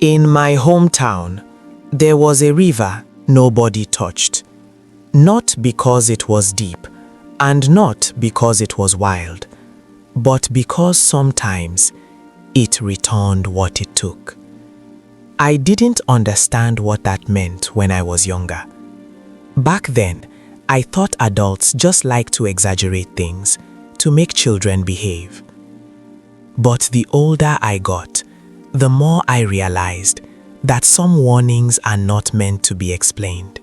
In my hometown, there was a river nobody touched. Not because it was deep, and not because it was wild, but because sometimes it returned what it took. I didn't understand what that meant when I was younger. Back then, I thought adults just like to exaggerate things to make children behave. But the older I got, the more I realized that some warnings are not meant to be explained.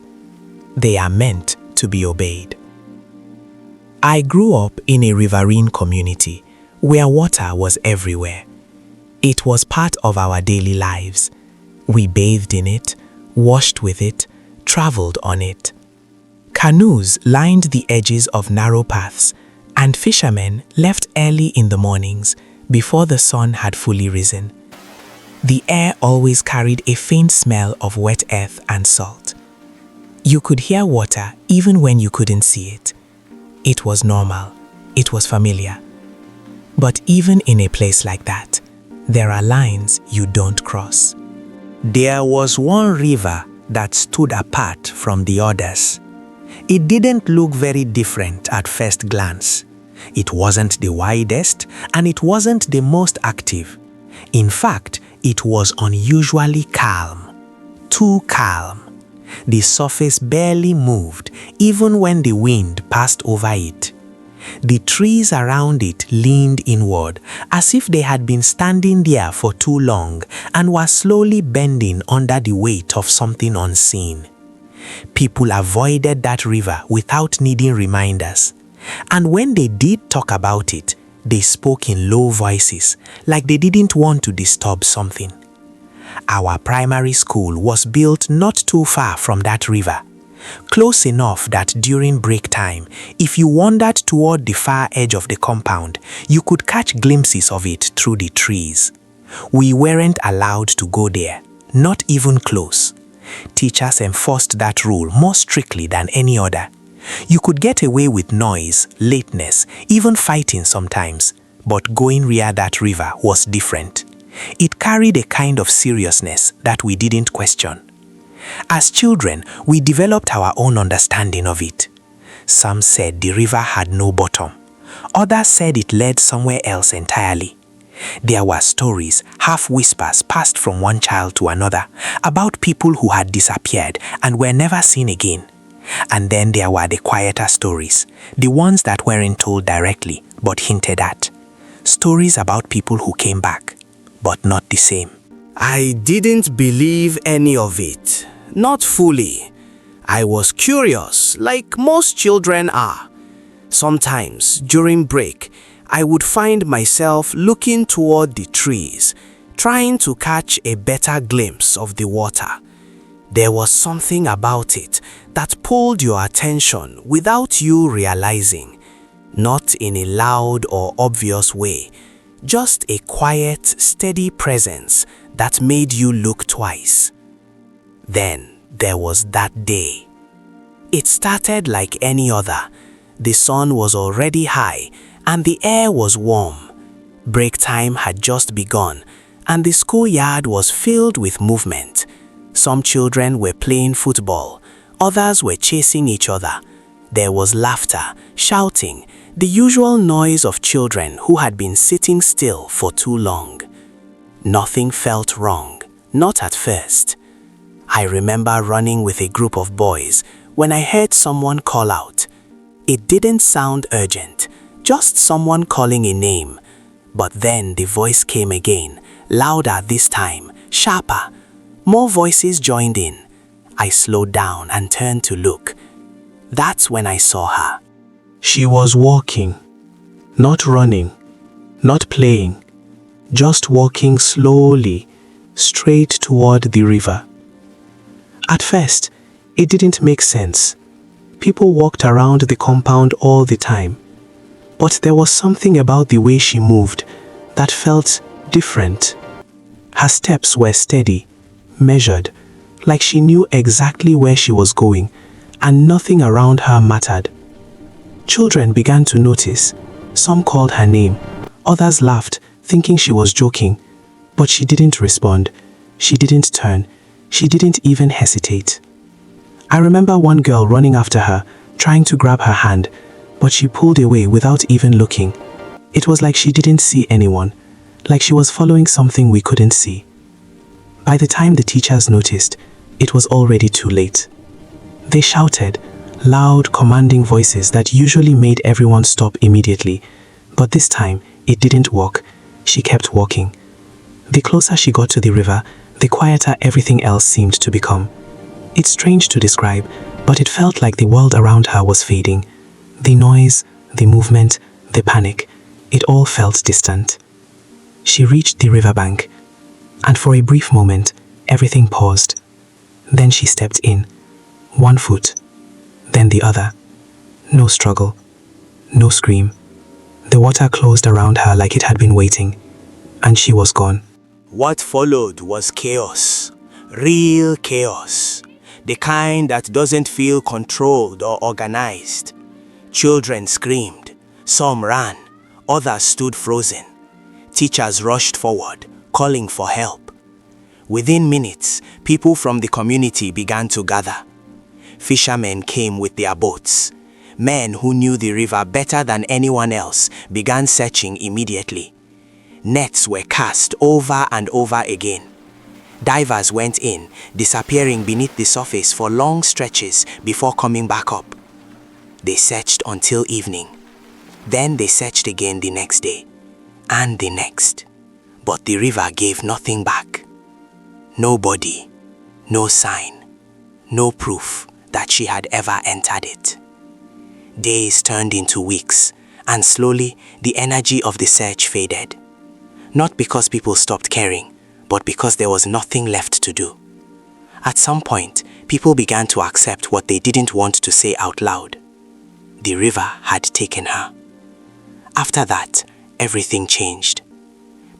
They are meant to be obeyed. I grew up in a riverine community where water was everywhere. It was part of our daily lives. We bathed in it, washed with it, traveled on it. Canoes lined the edges of narrow paths, and fishermen left early in the mornings before the sun had fully risen. The air always carried a faint smell of wet earth and salt. You could hear water even when you couldn't see it. It was normal. It was familiar. But even in a place like that, there are lines you don't cross. There was one river that stood apart from the others. It didn't look very different at first glance. It wasn't the widest, and it wasn't the most active. In fact, it was unusually calm. Too calm. The surface barely moved, even when the wind passed over it. The trees around it leaned inward, as if they had been standing there for too long and were slowly bending under the weight of something unseen. People avoided that river without needing reminders. And when they did talk about it, they spoke in low voices, like they didn't want to disturb something. Our primary school was built not too far from that river, close enough that during break time, if you wandered toward the far edge of the compound, you could catch glimpses of it through the trees. We weren't allowed to go there, not even close. Teachers enforced that rule more strictly than any other. You could get away with noise, lateness, even fighting sometimes, but going near that river was different. It carried a kind of seriousness that we didn't question. As children, we developed our own understanding of it. Some said the river had no bottom. Others said it led somewhere else entirely. There were stories, half whispers passed from one child to another, about people who had disappeared and were never seen again. And then there were the quieter stories, the ones that weren't told directly but hinted at. Stories about people who came back, but not the same. I didn't believe any of it. Not fully. I was curious, like most children are. Sometimes, during break, I would find myself looking toward the trees, trying to catch a better glimpse of the water. There was something about it that pulled your attention without you realizing, not in a loud or obvious way, just a quiet, steady presence that made you look twice. Then there was that day. It started like any other. The sun was already high and the air was warm. Break time had just begun and the schoolyard was filled with movement. Some children were playing football, others were chasing each other. There was laughter, shouting, the usual noise of children who had been sitting still for too long. Nothing felt wrong, not at first. I remember running with a group of boys when I heard someone call out. It didn't sound urgent, just someone calling a name. But then the voice came again, louder this time, sharper. More voices joined in. I slowed down and turned to look. That's when I saw her. She was walking, not running, not playing, just walking slowly, straight toward the river. At first, it didn't make sense. People walked around the compound all the time. But there was something about the way she moved that felt different. Her steps were steady, measured, like she knew exactly where she was going, and nothing around her mattered. Children began to notice. Some called her name. Others laughed, thinking she was joking. But she didn't respond. She didn't turn. She didn't even hesitate. I remember one girl running after her, trying to grab her hand, but she pulled away without even looking. It was like she didn't see anyone, like she was following something we couldn't see. By the time the teachers noticed, it was already too late. They shouted, loud, commanding voices that usually made everyone stop immediately, but this time it didn't work. She kept walking. The closer she got to the river, the quieter everything else seemed to become. It's strange to describe, but it felt like the world around her was fading. The noise, the movement, the panic, it all felt distant. She reached the riverbank, and for a brief moment, everything paused. Then she stepped in, one foot, then the other. No struggle, no scream. The water closed around her like it had been waiting, and she was gone. What followed was chaos, real chaos, the kind that doesn't feel controlled or organized. Children screamed, some ran, others stood frozen. Teachers rushed forward, calling for help. Within minutes, people from the community began to gather. Fishermen came with their boats. Men who knew the river better than anyone else began searching immediately. Nets were cast over and over again. Divers went in, disappearing beneath the surface for long stretches before coming back up. They searched until evening. Then they searched again the next day, and the next. But the river gave nothing back. No body, no sign, no proof that she had ever entered it. Days turned into weeks, and slowly the energy of the search faded. Not because people stopped caring, but because there was nothing left to do. At some point, people began to accept what they didn't want to say out loud. The river had taken her. After that, everything changed.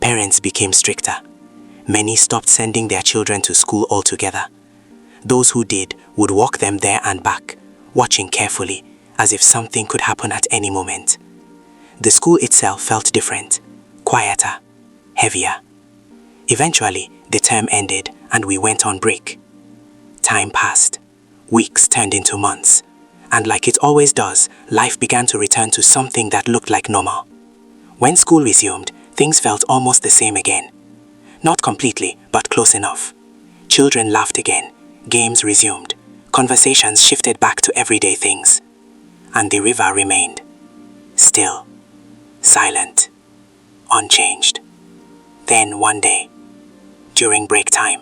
Parents became stricter. Many stopped sending their children to school altogether. Those who did would walk them there and back, watching carefully, as if something could happen at any moment. The school itself felt different, quieter, heavier. Eventually, the term ended and we went on break. Time passed. Weeks turned into months. And like it always does, life began to return to something that looked like normal. When school resumed, things felt almost the same again. Not completely, but close enough. Children laughed again. Games resumed. Conversations shifted back to everyday things. And the river remained. Still. Silent. Unchanged. Then one day, during break time,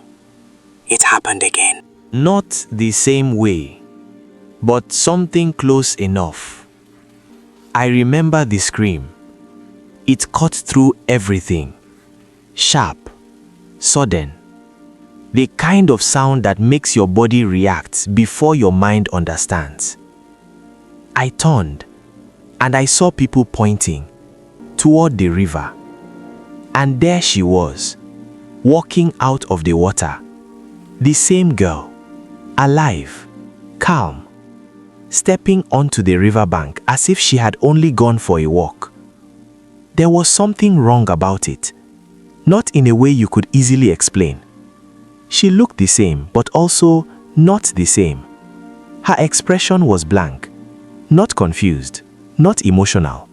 it happened again. Not the same way, but something close enough. I remember the scream. It cut through everything. Sharp, sudden. The kind of sound that makes your body react before your mind understands. I turned, and I saw people pointing toward the river. And there she was, walking out of the water. The same girl, alive, calm, stepping onto the riverbank as if she had only gone for a walk. There was something wrong about it, not in a way you could easily explain. She looked the same, but also not the same. Her expression was blank, not confused, not emotional,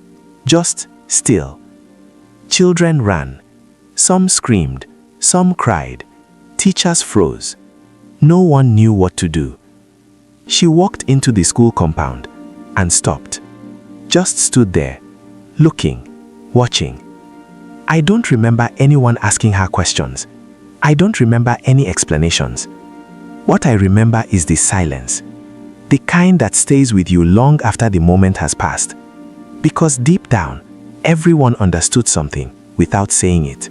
just still. Children ran. Some screamed, some cried. Teachers froze. No one knew what to do. She walked into the school compound and stopped. Just stood there, looking, watching. I don't remember anyone asking her questions. I don't remember any explanations. What I remember is the silence, the kind that stays with you long after the moment has passed. Because deep down, everyone understood something without saying it.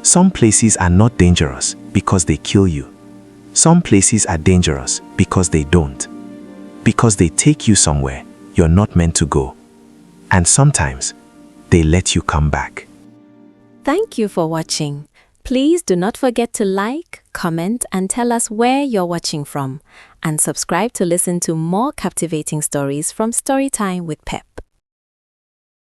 Some places are not dangerous because they kill you. Some places are dangerous because they don't. Because they take you somewhere you're not meant to go. And sometimes, they let you come back. Thank you for watching. Please do not forget to like, comment, and tell us where you're watching from. And subscribe to listen to more captivating stories from Storytime with Pep.